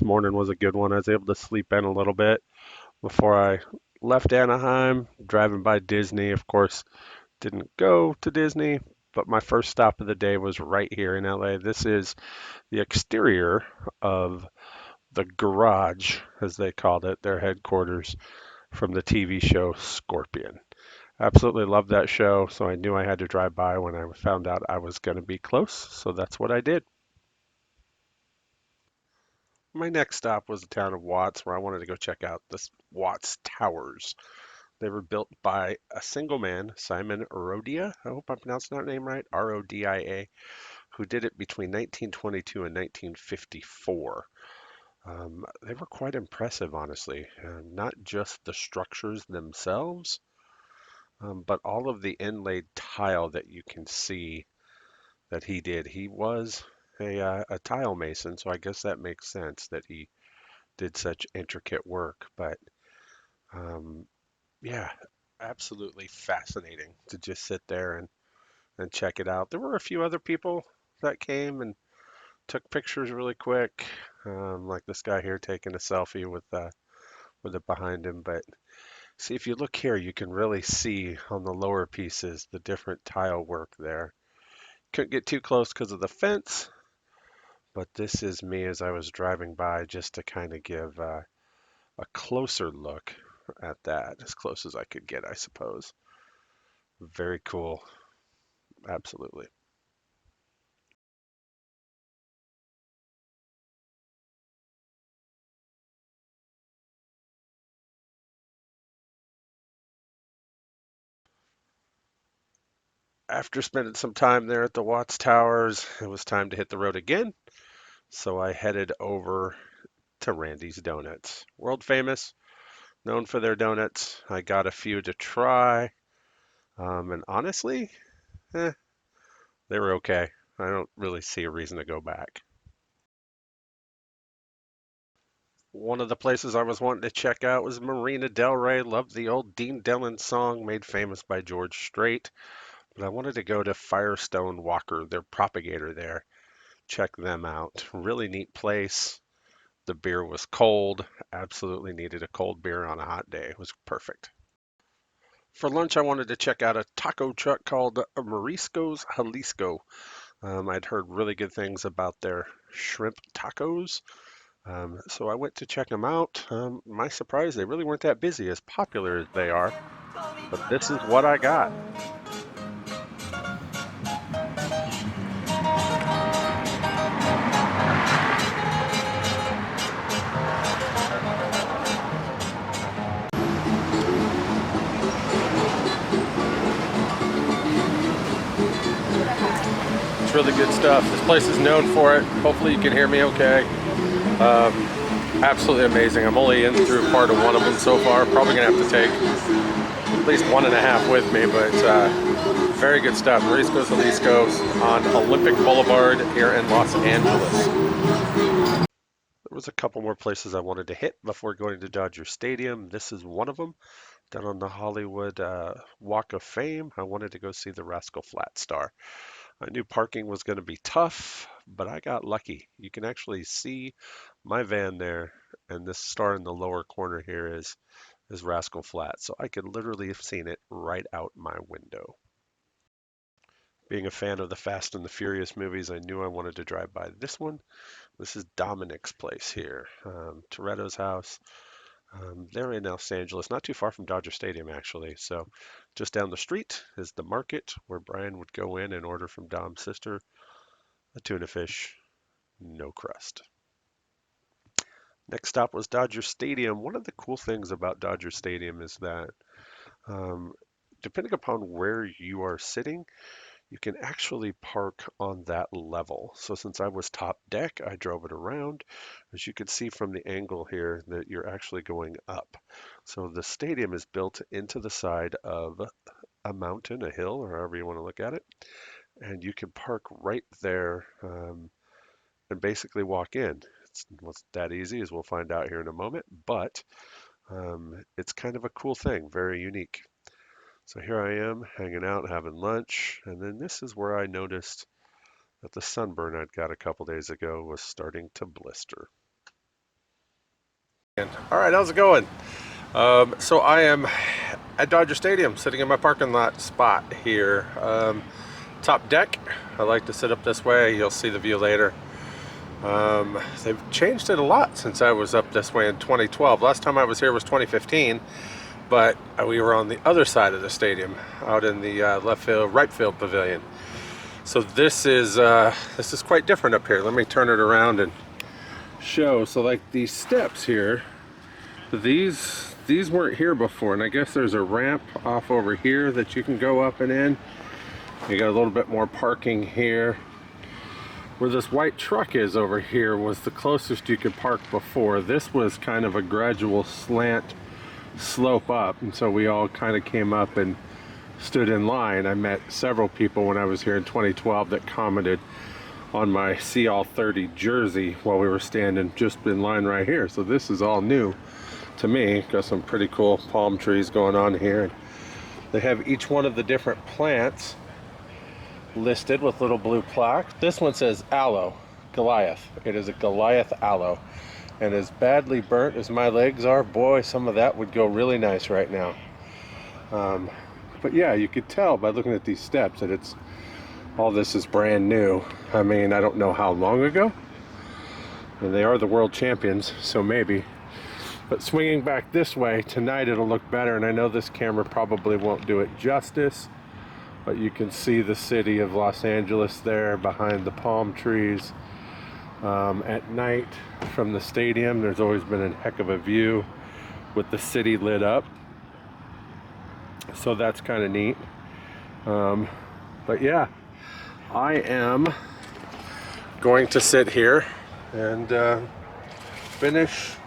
This morning was a good one. I was able to sleep in a little bit before I left Anaheim, driving by Disney. Of course, didn't go to Disney, but my first stop of the day was right here in LA. This is the exterior of the garage, as they called it, their headquarters from the TV show Scorpion. Absolutely loved that show, so I knew I had to drive by when I found out I was going to be close, so that's what I did. My next stop was the town of Watts, where I wanted to go check out the Watts Towers. They were built by a single man, Simon Rodia. I hope I'm pronouncing that name right, Rodia, who did it between 1922 and 1954. They were quite impressive, honestly. Not just the structures themselves, but all of the inlaid tile that you can see that he did. He was a tile mason, so I guess that makes sense that he did such intricate work. But um, yeah, absolutely fascinating to just sit there and check it out. There were a few other people that came and took pictures really quick, like this guy here taking a selfie with it behind him. But see, if you look here, you can really see on the lower pieces the different tile work there. Couldn't get too close because of the fence, but this is me as I was driving by just to kind of give a closer look at that, as close as I could get, I suppose. Very cool. Absolutely. After spending some time there at the Watts Towers, it was time to hit the road again. So I headed over to Randy's Donuts. World famous, known for their donuts. I got a few to try, and honestly, eh, they were okay. I don't really see a reason to go back. One of the places I was wanting to check out was Marina Del Rey. Loved the old Dean Dillon song made famous by George Strait. But I wanted to go to Firestone Walker, their propagator there. Check them out. Really neat place. The beer was cold. Absolutely needed a cold beer on a hot day. It was perfect. For lunch, I wanted to check out a taco truck called Marisco's Jalisco. I'd heard really good things about their shrimp tacos. So I went to check them out. My surprise, they really weren't that busy, as popular as they are. But this is what I got. It's really good stuff. This place is known for it. Hopefully you can hear me okay. Um, Absolutely amazing. I'm only in through part of one of them so far. Probably gonna have to take at least one and a half with me, but very good stuff. Marisco's Jalisco's on Olympic Boulevard here in Los Angeles. There was a couple more places I wanted to hit before going to Dodger Stadium. This is one of them. Down on the Hollywood Walk of Fame, I wanted to go see the Rascal Flatts Star. I knew parking was going to be tough, but I got lucky. You can actually see my van there, and this star in the lower corner here is Rascal Flatts. So I could literally have seen it right out my window. Being a fan of the Fast and the Furious movies, I knew I wanted to drive by this one. This is Dominic's place here, Toretto's house. They're in Los Angeles, not too far from Dodger Stadium, actually. So just down the street is the market where Brian would go in and order from Dom's sister a tuna fish, no crust. Next stop was Dodger Stadium. One of the cool things about Dodger Stadium is that um, depending upon where you are sitting, you can actually park on that level. So since I was top deck, I drove it around. As you can see from the angle here, that you're actually going up. So the stadium is built into the side of a mountain, a hill, or however you want to look at it. And you can park right there and basically walk in. It's not that easy, as we'll find out here in a moment, but it's kind of a cool thing, very unique. So here I am hanging out, having lunch, and then this is where I noticed that the sunburn I'd got a couple days ago was starting to blister. All right, how's it going? So I am at Dodger Stadium, sitting in my parking lot spot here. Top deck. I like to sit up this way. You'll see the view later. They've changed it a lot since I was up this way in 2012. Last time I was here was 2015, but we were on the other side of the stadium, out in the right field pavilion. So this is quite different up here. Let me turn it around and show. So like these steps here, these weren't here before, and I guess there's a ramp off over here that you can go up and in. You got a little bit more parking here. Where this white truck is over here was the closest you could park before. This was kind of a gradual slant slope up, and so we all kind of came up and stood in line. I met several people when I was here in 2012 that commented on my See All 30 jersey while we were standing just in line right here. So this is all new to me. Got some pretty cool palm trees going on here. They have each one of the different plants listed with little blue plaque. This one says aloe, Goliath. It is a Goliath aloe. And as badly burnt as my legs are, boy, some of that would go really nice right now. But yeah, you could tell by looking at these steps that all this is brand new. I mean, I don't know how long ago. And they are the world champions, so maybe. But swinging back this way, tonight it'll look better. And I know this camera probably won't do it justice, but you can see the city of Los Angeles there behind the palm trees. At night from the stadium, there's always been a heck of a view with the city lit up. So that's kind of neat. But yeah, I am going to sit here and finish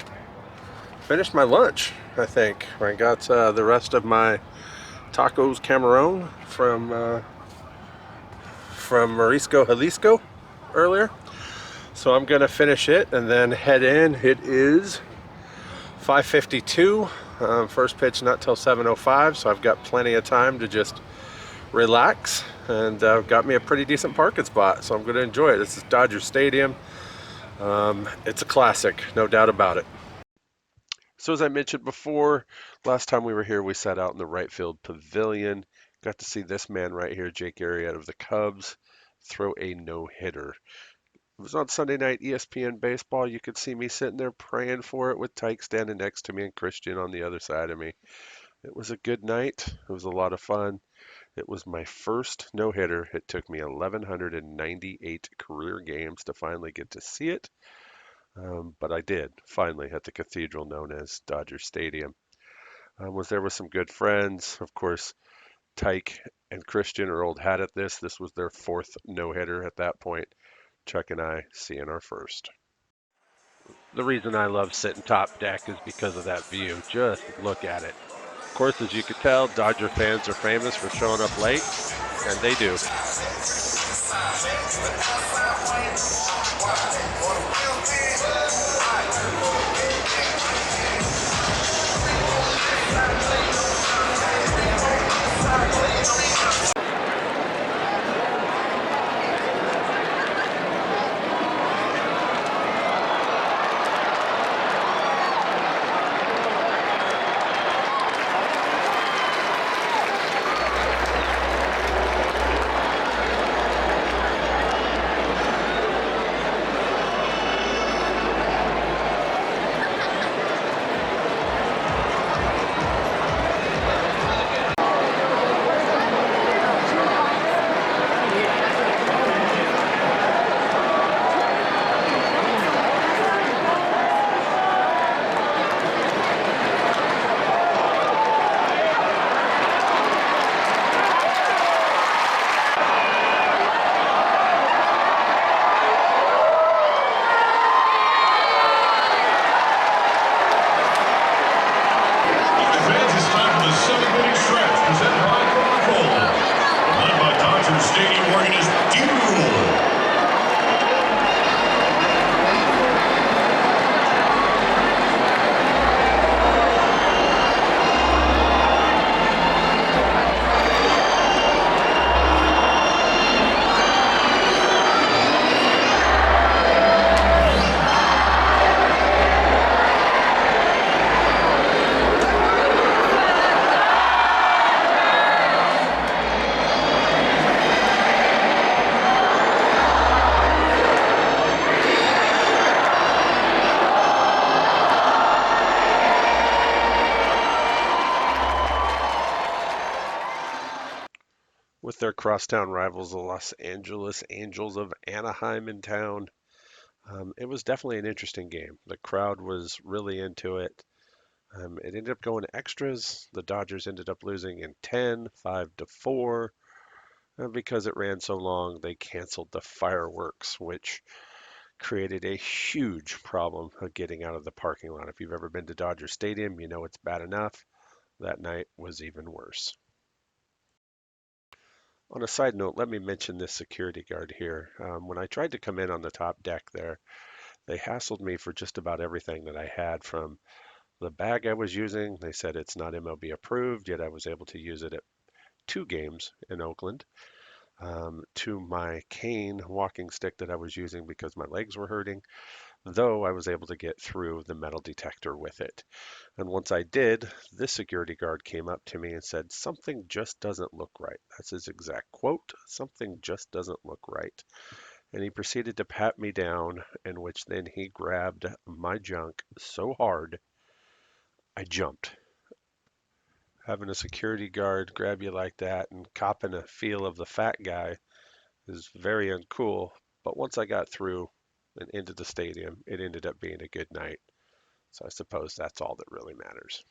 my lunch, I think. I got the rest of my tacos Camarón from Marisco, Jalisco earlier. So I'm gonna finish it and then head in. It is 5:52. First pitch not till 7:05, so I've got plenty of time to just relax, and got me a pretty decent parking spot, so I'm gonna enjoy it. This is Dodger Stadium. It's a classic, no doubt about it. So as I mentioned before, last time we were here, we sat out in the right field pavilion. Got to see this man right here, Jake Arrieta of the Cubs, throw a no-hitter. It was on Sunday night ESPN baseball. You could see me sitting there praying for it with Tyke standing next to me and Christian on the other side of me. It was a good night. It was a lot of fun. It was my first no-hitter. It took me 1,198 career games to finally get to see it. But I did, finally, at the cathedral known as Dodger Stadium. Was there with some good friends. Of course, Tyke and Christian are old hat at this. This was their fourth no-hitter at that point. Chuck and I seeing our first. The reason I love sitting top deck is because of that view. Just look at it. Of course, as you can tell, Dodger fans are famous for showing up late, and they do. with their crosstown rivals, the Los Angeles Angels of Anaheim in town. It was definitely an interesting game. The crowd was really into it. It ended up going to extras. The Dodgers ended up losing in 10, 5-4. Because it ran so long, they canceled the fireworks, which created a huge problem of getting out of the parking lot. If you've ever been to Dodger Stadium, you know it's bad enough. That night was even worse. On a side note, let me mention this security guard here. When I tried to come in on the top deck there, they hassled me for just about everything that I had from the bag I was using. They said it's not MLB approved, yet I was able to use it at 2 games in Oakland. To my cane walking stick that I was using because my legs were hurting, though I was able to get through the metal detector with it. And once I did, this security guard came up to me and said, "Something just doesn't look right." That's his exact quote. "Something just doesn't look right." And he proceeded to pat me down, in which then he grabbed my junk so hard, I jumped. Having a security guard grab you like that and copping a feel of the fat guy is very uncool. But once I got through and into the stadium, it ended up being a good night. So I suppose that's all that really matters.